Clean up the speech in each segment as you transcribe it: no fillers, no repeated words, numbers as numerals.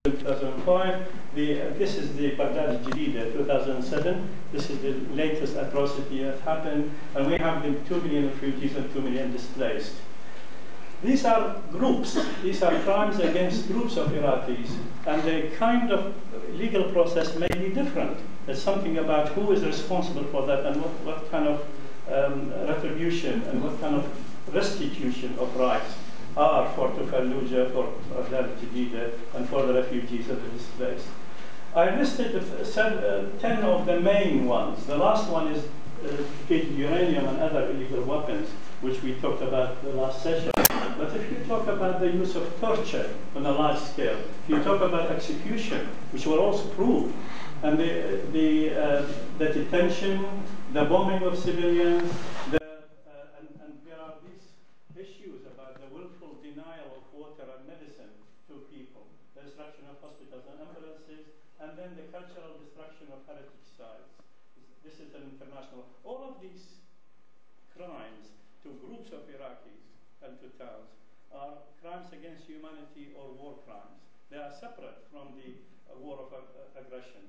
2005. This is the Baghdad Jadida 2007. This is the latest atrocity that happened, and we have the 2 million refugees and 2 million displaced. These are groups. These are crimes against groups of Iraqis, and the kind of legal process may be different. There's something about who is responsible for that and what kind of retribution and what kind of restitution of rights are for Fallujah, for Baghdad Jadida, and for the refugees of the displaced. I listed 10 of the main ones. The last one is uranium and other illegal weapons, which we talked about the last session. But if you talk about the use of torture on a large scale, if you talk about execution, which were also proved, and the detention, the bombing of civilians, and there are these issues about the willful denial of water and medicine to people, the destruction of hospitals and ambulances, and then the cultural destruction of heritage sites. This is an international. All of these crimes to groups of Iraqis and to towns are crimes against humanity or war crimes. They are separate from the war of aggression,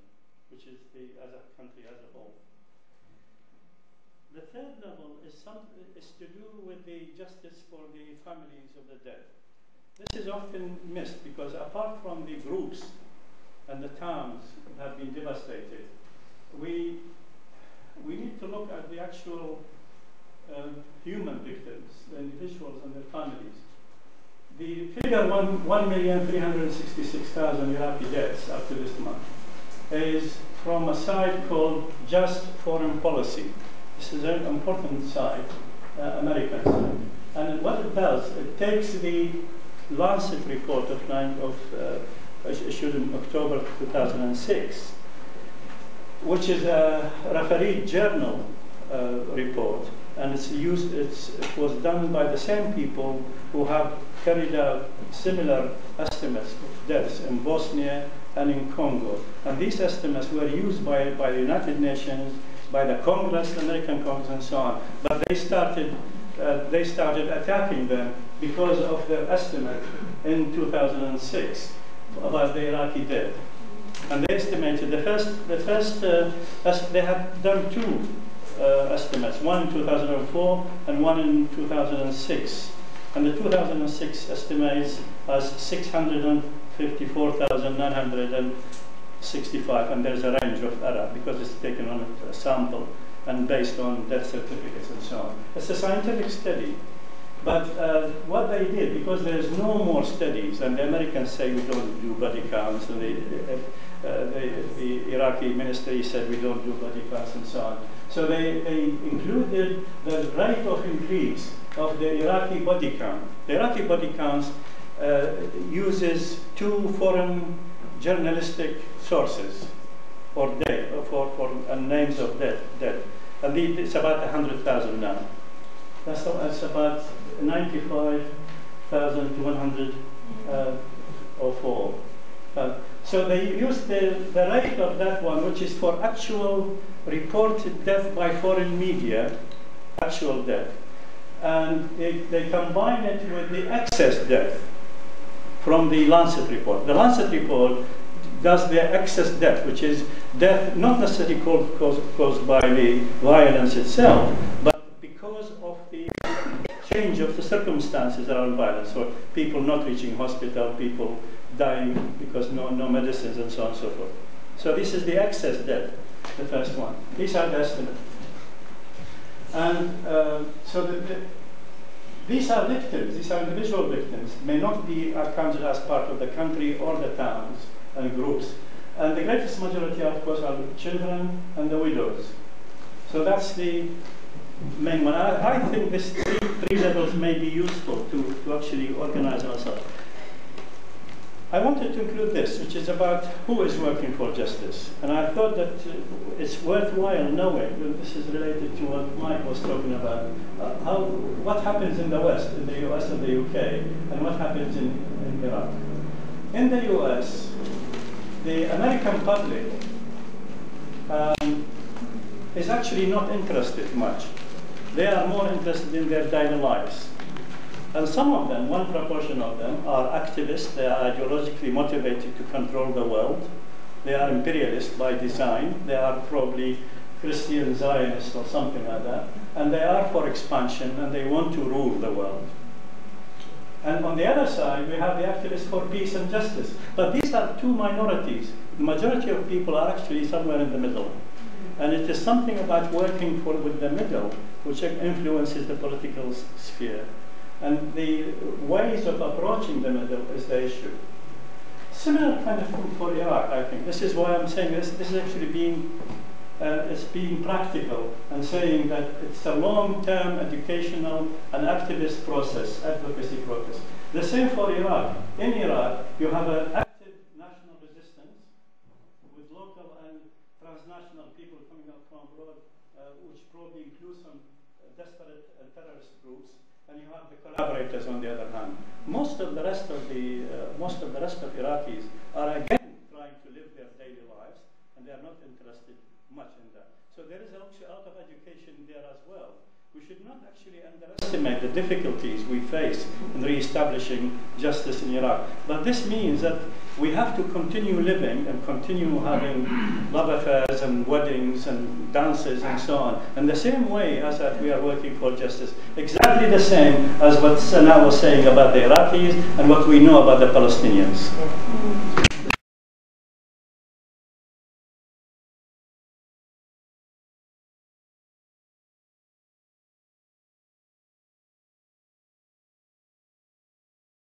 which is as a country as a whole. The third level is to do with the justice for the families of the dead. This is often missed because apart from the groups and the towns that have been devastated, we need to look at the actual human victims, the individuals and their families. The figure 1,366,000 Iraqi deaths up to this month is from a site called Just Foreign Policy. This is an important site, American site. And what it does, it takes the Lancet report issued in October 2006, which is a refereed journal report, and it was done by the same people who have carried out similar estimates of deaths in Bosnia and in Congo. And these estimates were used by the United Nations, by the Congress, the American Congress, and so on. But they started attacking them because of their estimate in 2006 about the Iraqi dead. And they estimated they had done two estimates, one in 2004 and one in 2006. And the 2006 estimates as 654,965, and there's a range of error because it's taken on a sample and based on death certificates and so on. It's a scientific study. But what they did, because there's no more studies, and the Americans say we don't do body counts, and the Iraqi ministry said we don't do body counts and so on. So they included the rate of increase of the Iraqi body count. The Iraqi body counts uses 2 foreign journalistic sources for names of dead. And it's about 100,000 now. That's about 95,104. So they used the rate of that one, which is for actual reported death by foreign media, actual death. And they combine it with the excess death from the Lancet report. The Lancet report does the excess death, which is death not necessarily caused by the violence itself, but because of the change of the circumstances around violence, or people not reaching hospital, people dying because no medicines, and so on and so forth. So this is the excess death, the first one. These are the estimates. And these are victims, these are individual victims, may not be accounted as part of the country or the towns and groups. And the greatest majority, of course, are children and the widows. So that's the main one. I think these three levels may be useful to actually organize ourselves. I wanted to include this, which is about who is working for justice. And I thought that it's worthwhile knowing, and this is related to what Mike was talking about, what happens in the West, in the US and the UK, and what happens in Iraq. In the US, the American public is actually not interested much. They are more interested in their daily lives. And some of them, one proportion of them, are activists. They are ideologically motivated to control the world. They are imperialist by design. They are probably Christian Zionists or something like that. And they are for expansion, and they want to rule the world. And on the other side, we have the activists for peace and justice. But these are two minorities. The majority of people are actually somewhere in the middle. And it is something about working with the middle which influences the political sphere. And the ways of approaching the middle is the issue. Similar kind of for Iraq, I think. This is why I'm saying this is actually being practical and saying that it's a long-term educational and activist process, advocacy process. The same for Iraq. In Iraq, you have an active national resistance with local and transnational people coming up from abroad, which probably includes some desperate terrorist groups, and you have the collaborators on the other hand. Most of the rest of Iraqis are again trying to live their daily lives, and they are not interested much in that. So there is actually a lot of education there as well. We should not actually underestimate the difficulties we face in re-establishing justice in Iraq. But this means that we have to continue living and continue having love affairs and weddings and dances and so on, in the same way as that we are working for justice. Exactly the same as what Sana was saying about the Iraqis and what we know about the Palestinians.